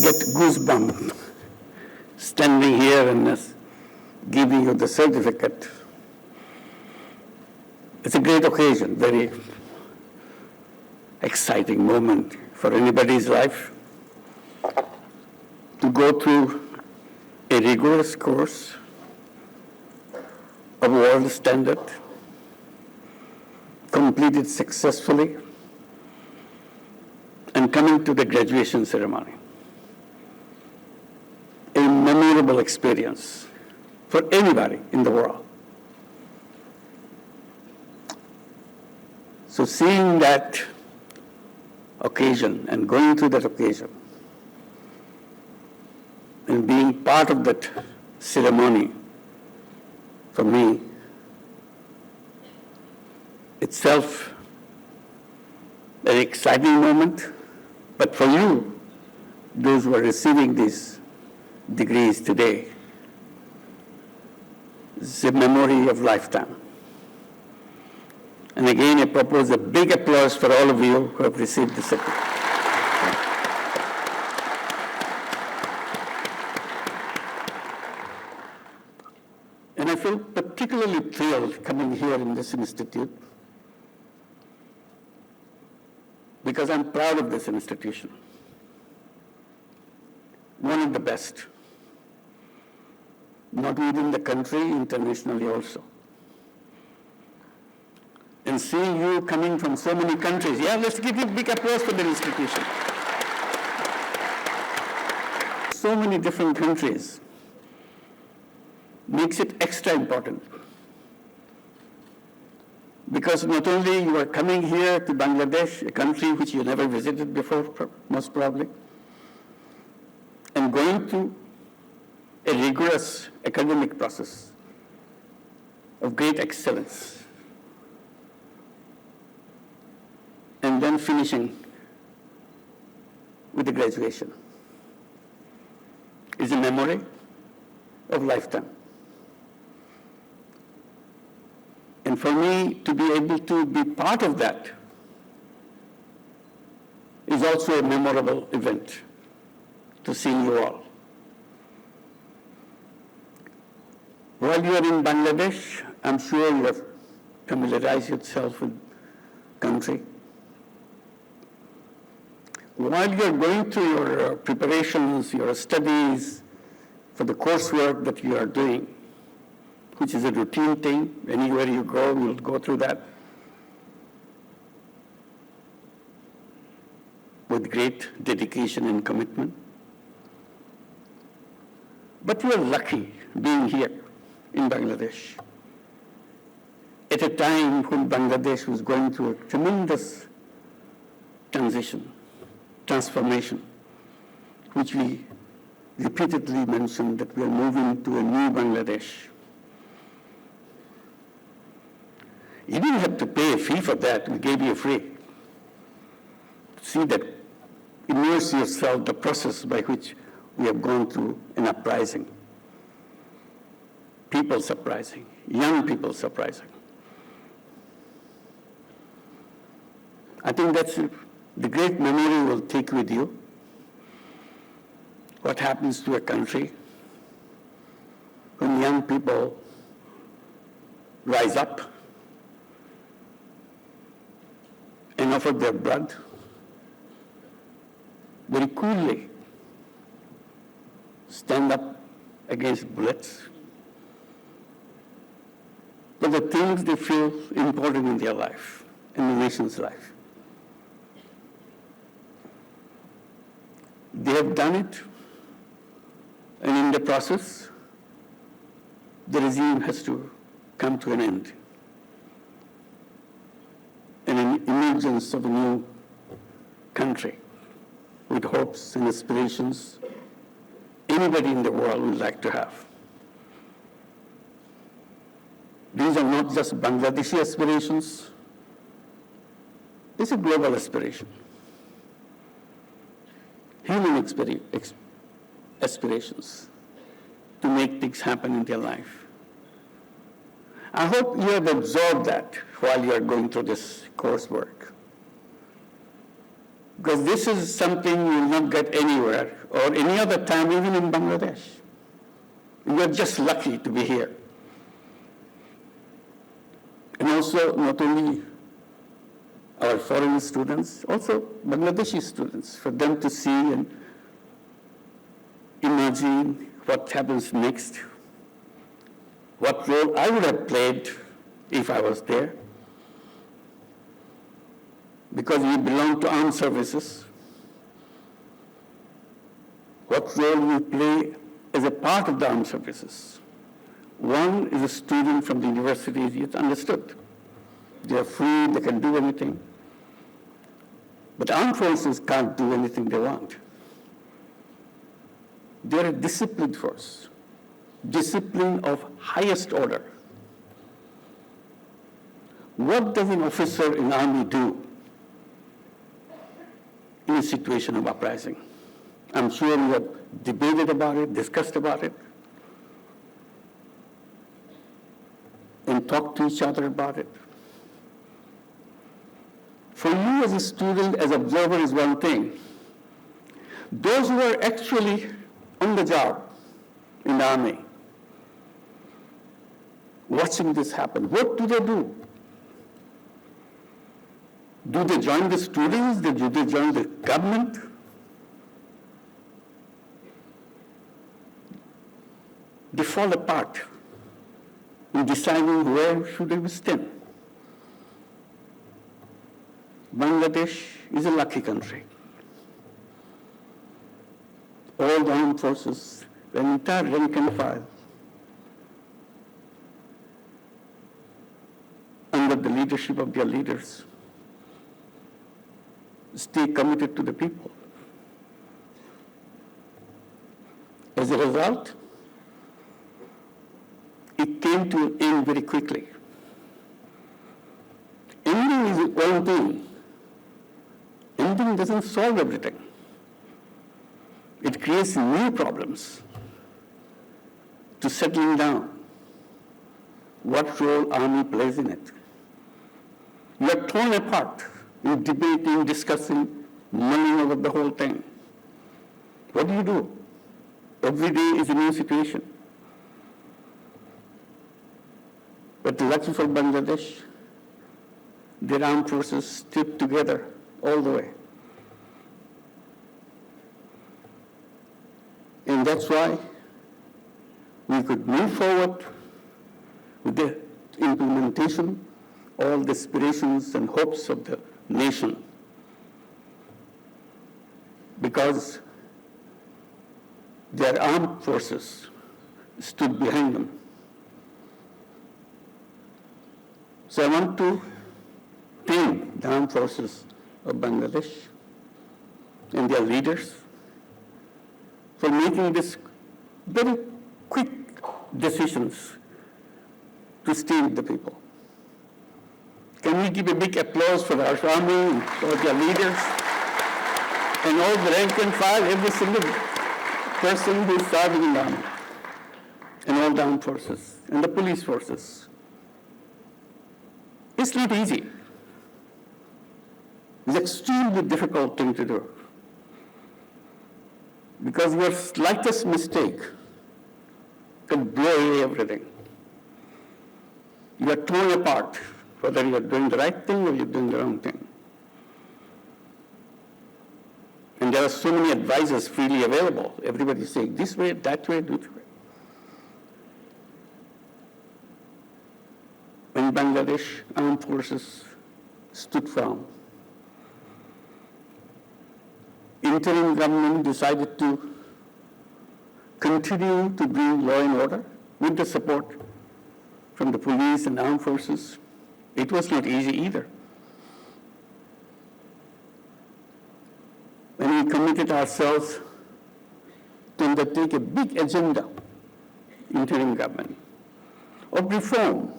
get goosebumps standing here and giving you the certificate. It's a great occasion, very exciting moment for anybody's life to go through a rigorous course of world standard, complete it successfully, and coming to the graduation ceremony. A memorable experience for anybody in the world. So seeing that occasion and going through that occasion and being part of that ceremony, for me, itself an exciting moment, but for you, those who are receiving these degrees today, it's a memory of lifetime. And again, I propose a big applause for all of you who have received the certificate. And I feel particularly thrilled coming here in this institute because I'm proud of this institution. One of the best, not within the country, internationally also. And seeing you coming from so many countries, yeah, let's give you a big applause for the institution. So many different countries makes it extra important. Because not only you are coming here to Bangladesh, a country which you never visited before, most probably, and going through a rigorous academic process of great excellence, and then finishing with the graduation is a memory of lifetime. And for me to be able to be part of that is also a memorable event to see you all. While you are in Bangladesh, I'm sure you have familiarized yourself with the country. While you're going through your preparations, your studies for the coursework that you are doing, which is a routine thing, anywhere you go, you'll go through that with great dedication and commitment. But you are lucky being here in Bangladesh at a time when Bangladesh was going through a tremendous transformation, which we repeatedly mentioned that we are moving to a new Bangladesh. You didn't have to pay a fee for that, we gave you free. See that, immerse yourself the process by which we have gone through an uprising. People's uprising, young people's uprising. I think that's the great memory will take with you. What happens to a country when young people rise up and offer their blood very coolly, stand up against bullets for the things they feel important in their life, in the nation's life. They have done it, and in the process, the regime has to come to an end. And an emergence of a new country with hopes and aspirations anybody in the world would like to have. These are not just Bangladeshi aspirations, it's a global aspiration. Human aspirations to make things happen in their life. I hope you have absorbed that while you are going through this coursework. Because this is something you will not get anywhere or any other time, even in Bangladesh. We are just lucky to be here. And also, not only our foreign students, also Bangladeshi students, for them to see and imagine what happens next, what role I would have played if I was there. Because we belong to armed services, what role we play as a part of the armed services. One is a student from the university, it's understood. They are free, they can do anything. But armed forces can't do anything they want. They're a disciplined force, discipline of highest order. What does an officer in the army do in a situation of uprising? I'm sure you have debated about it, discussed about it, and talked to each other about it. For you as a student, as observer is one thing. Those who are actually on the job in the army, watching this happen, what do they do? Do they join the students? Do they join the government? They fall apart in deciding where should they stand. Bangladesh is a lucky country. All the armed forces, the entire rank and file, under the leadership of their leaders, stay committed to the people. As a result, it came to an end very quickly. Ending is one thing. Ending doesn't solve everything. It creates new problems to settling down. What role army plays in it? You are torn apart in debating, discussing, mulling over the whole thing. What do? Every day is a new situation. But lucky for Bangladesh, their armed forces stood together all the way. And that's why we could move forward with the implementation, all the aspirations and hopes of the nation. Because their armed forces stood behind them. So I want to thank the armed forces of Bangladesh and their leaders for making this very quick decisions to stay with the people. Can we give a big applause for our army and for their leaders and all the rank and file, every single person who is serving in the army, and all the armed forces and the police forces? It's not easy. It's an extremely difficult thing to do. Because your slightest mistake can blow away everything. You are torn apart, whether you are doing the right thing or you're doing the wrong thing. And there are so many advisors freely available. Everybody is saying this way, that way, that way. When Bangladesh armed forces stood firm, interim government decided to continue to bring law and order with the support from the police and armed forces. It was not easy either. And we committed ourselves to undertake a big agenda, interim government, of reform.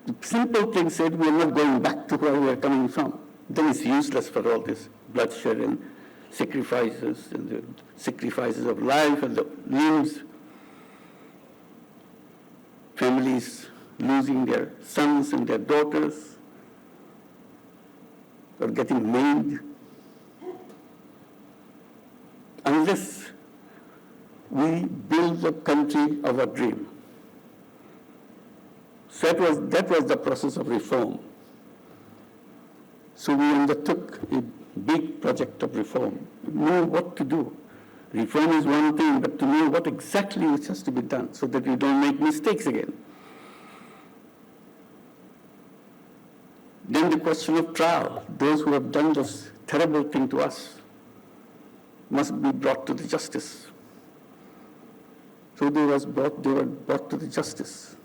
The simple thing said, we are not going back to where we are coming from. Then it's useless for all this bloodshed and sacrifices, and the sacrifices of life and the limbs, families losing their sons and their daughters, or getting maimed unless we build the country of our dream. So that was the process of reform. So we undertook a big project of reform. We know what to do. Reform is one thing, but to know what exactly which has to be done so that we don't make mistakes again. Then the question of trial. Those who have done this terrible thing to us must be brought to the justice. So they were brought to the justice.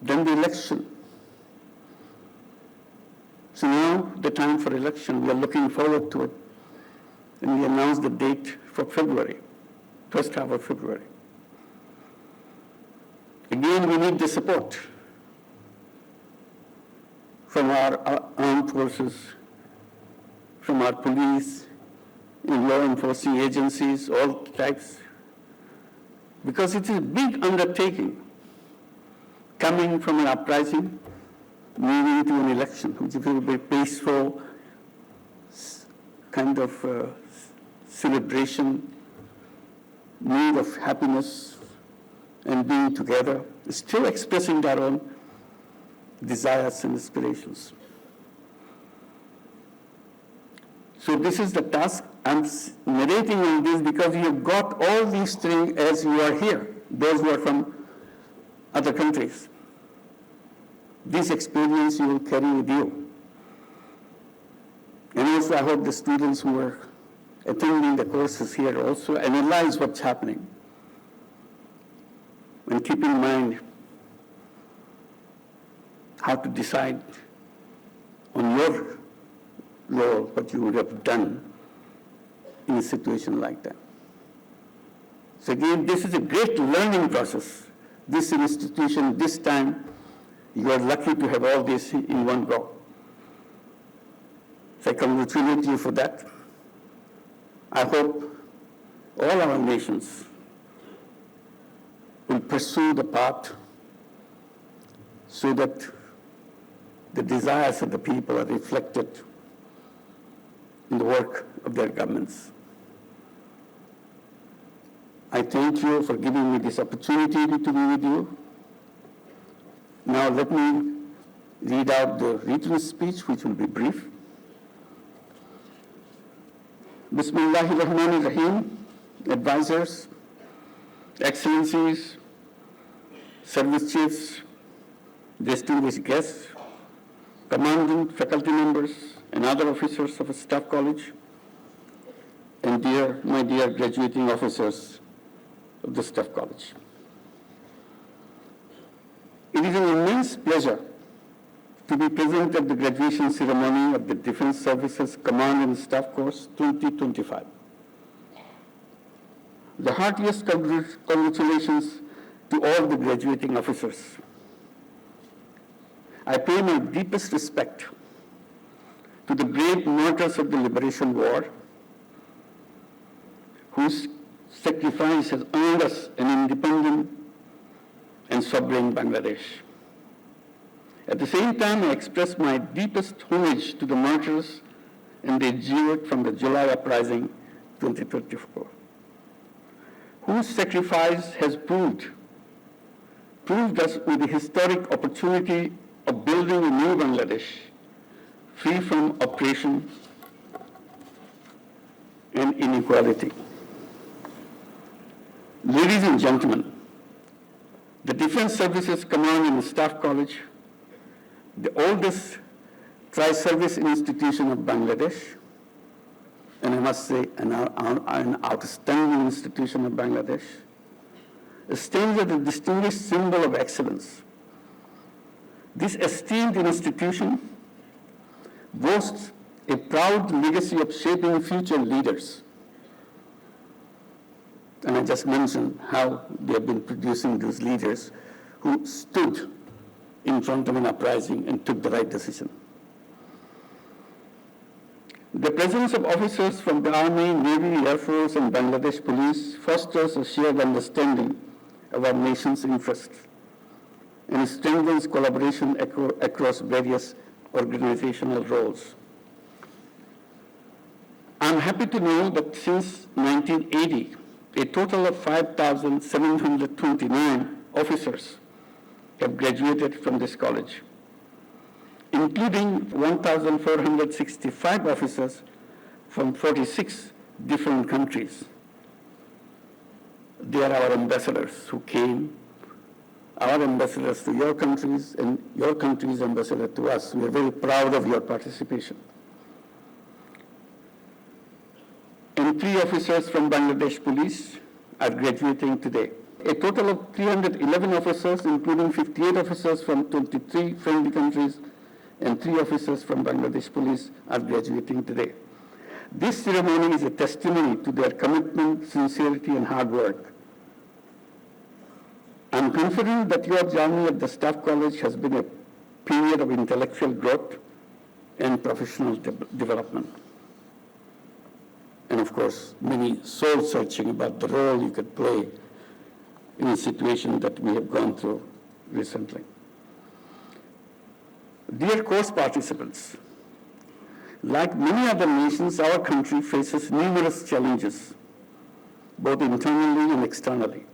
Then the election. So now the time for election, we are looking forward to it. And we announced the date for February, first half of February. Again, we need the support from our armed forces, from our police, law enforcing agencies, all types, because it is a big undertaking coming from an uprising, moving to an election, which is a very peaceful kind of celebration, mood of happiness and being together, still expressing their own desires and aspirations. So this is the task. I'm narrating on this because you have got all these things as you are here, those who are from other countries. This experience you will carry with you. And also I hope the students who are attending the courses here also analyze what's happening and keep in mind how to decide on your role, what you would have done in a situation like that. So again, this is a great learning process. This institution, this time, you are lucky to have all this in one go. So I congratulate you for that. I hope all our nations will pursue the path so that the desires of the people are reflected in the work of their governments. I thank you for giving me this opportunity to be with you. Now let me read out the written speech, which will be brief. Bismillahirrahmanirrahim, advisors, excellencies, service chiefs, distinguished guests, commandant faculty members, and other officers of a staff college, and my dear graduating officers of the staff college. It is an immense pleasure to be present at the graduation ceremony of the Defense Services Command and Staff Course 2025. The heartiest congratulations to all the graduating officers. I pay my deepest respect to the brave martyrs of the Liberation War, whose sacrifice has earned us an independent and sovereign Bangladesh. At the same time, I express my deepest homage to the martyrs and the exuberant from the July uprising 2024, whose sacrifice has proved us with the historic opportunity of building a new Bangladesh, free from oppression and inequality. Ladies and gentlemen, the Defense Services Command and Staff College, the oldest tri-service institution of Bangladesh, and I must say an outstanding institution of Bangladesh, stands as a distinguished symbol of excellence. This esteemed institution boasts a proud legacy of shaping future leaders. And I just mentioned how they have been producing those leaders who stood in front of an uprising and took the right decision. The presence of officers from the Army, Navy, Air Force, and Bangladesh Police fosters a shared understanding of our nation's interests and strengthens collaboration across various organizational roles. I'm happy to know that since 1980, a total of 5,729 officers have graduated from this college, including 1,465 officers from 46 different countries. They are our ambassadors who came, our ambassadors to your countries and your country's ambassador to us. We are very proud of your participation. And 3 officers from Bangladesh Police are graduating today. A total of 311 officers, including 58 officers from 23 friendly countries and 3 officers from Bangladesh Police are graduating today. This ceremony is a testimony to their commitment, sincerity, and hard work. I'm confident that your journey at the Staff College has been a period of intellectual growth and professional development. And of course, many soul-searching about the role you could play in a situation that we have gone through recently. Dear course participants, like many other nations, our country faces numerous challenges, both internally and externally.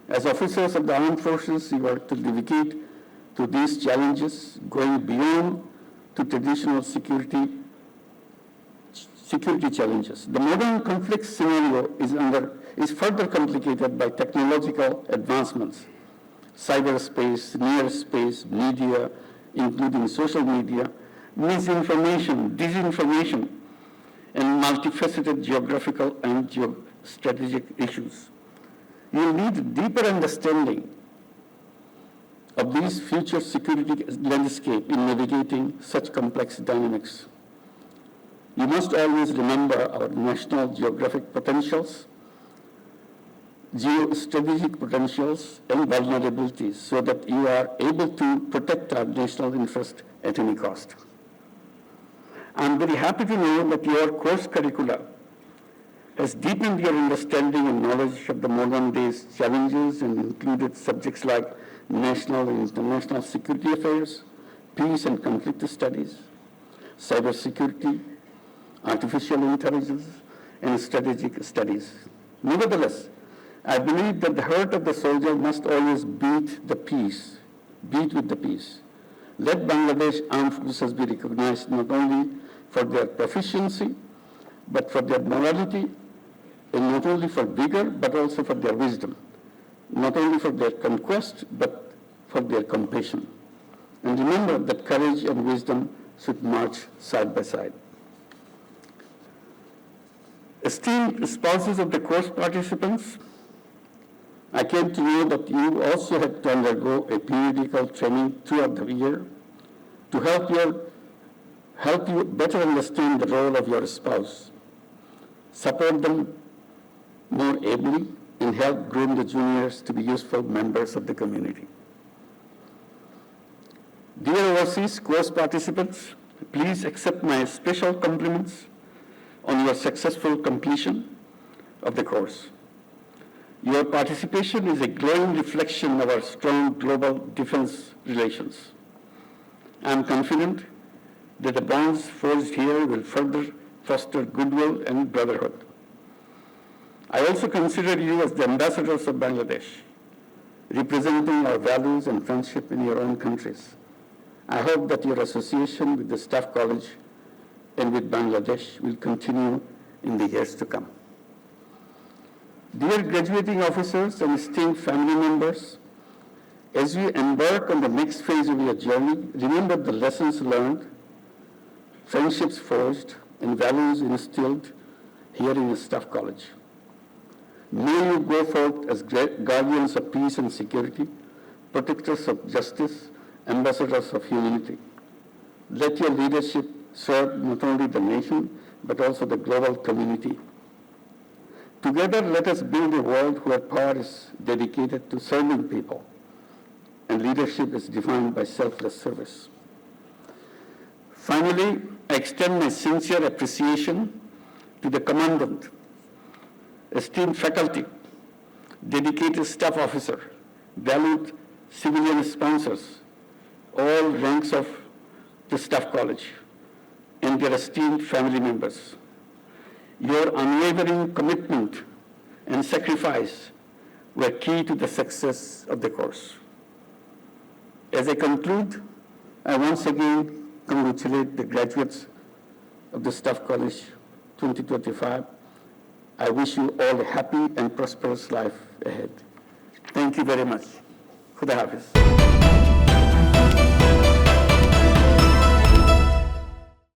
As officers of the armed forces, you are to dedicate to these challenges, going beyond to traditional security challenges. The modern conflict scenario is further complicated by technological advancements, cyberspace, near space, media, including social media, misinformation, disinformation, and multifaceted geographical and geostrategic issues. You need a deeper understanding of these future security landscape in navigating such complex dynamics. You must always remember our national geographic potentials, geostrategic potentials, and vulnerabilities so that you are able to protect our national interest at any cost. I'm very happy to know that your course curricula has deepened your understanding and knowledge of the modern day's challenges and included subjects like national and international security affairs, peace and conflict studies, cybersecurity, artificial intelligence, and strategic studies. Nevertheless, I believe that the heart of the soldier must always beat with the peace. Let Bangladesh Armed Forces be recognized not only for their proficiency, but for their morality, and not only for vigor, but also for their wisdom, not only for their conquest, but for their compassion. And remember that courage and wisdom should march side by side. Esteemed spouses of the course participants, I came to know that you also had to undergo a periodical training throughout the year to help you better understand the role of your spouse, support them more ably, and help groom the juniors to be useful members of the community. Dear overseas course participants, please accept my special compliments on your successful completion of the course. Your participation is a glowing reflection of our strong global defense relations. I am confident that the bonds forged here will further foster goodwill and brotherhood. I also consider you as the ambassadors of Bangladesh, representing our values and friendship in your own countries. I hope that your association with the Staff College and with Bangladesh will continue in the years to come. Dear graduating officers and esteemed family members, as you embark on the next phase of your journey, remember the lessons learned, friendships forged, and values instilled here in the Staff College. May you go forth as guardians of peace and security, protectors of justice, ambassadors of humanity. Let your leadership serve not only the nation, but also the global community. Together, let us build a world where power is dedicated to serving people, and leadership is defined by selfless service. Finally, I extend my sincere appreciation to the Commandant, esteemed faculty, dedicated staff officer, valued civilian sponsors, all ranks of the Staff College and their esteemed family members. Your unwavering commitment and sacrifice were key to the success of the course. As I conclude, I once again congratulate the graduates of the Staff College 2025. I wish you all a happy and prosperous life ahead. Thank you very much. Khuda Hafiz.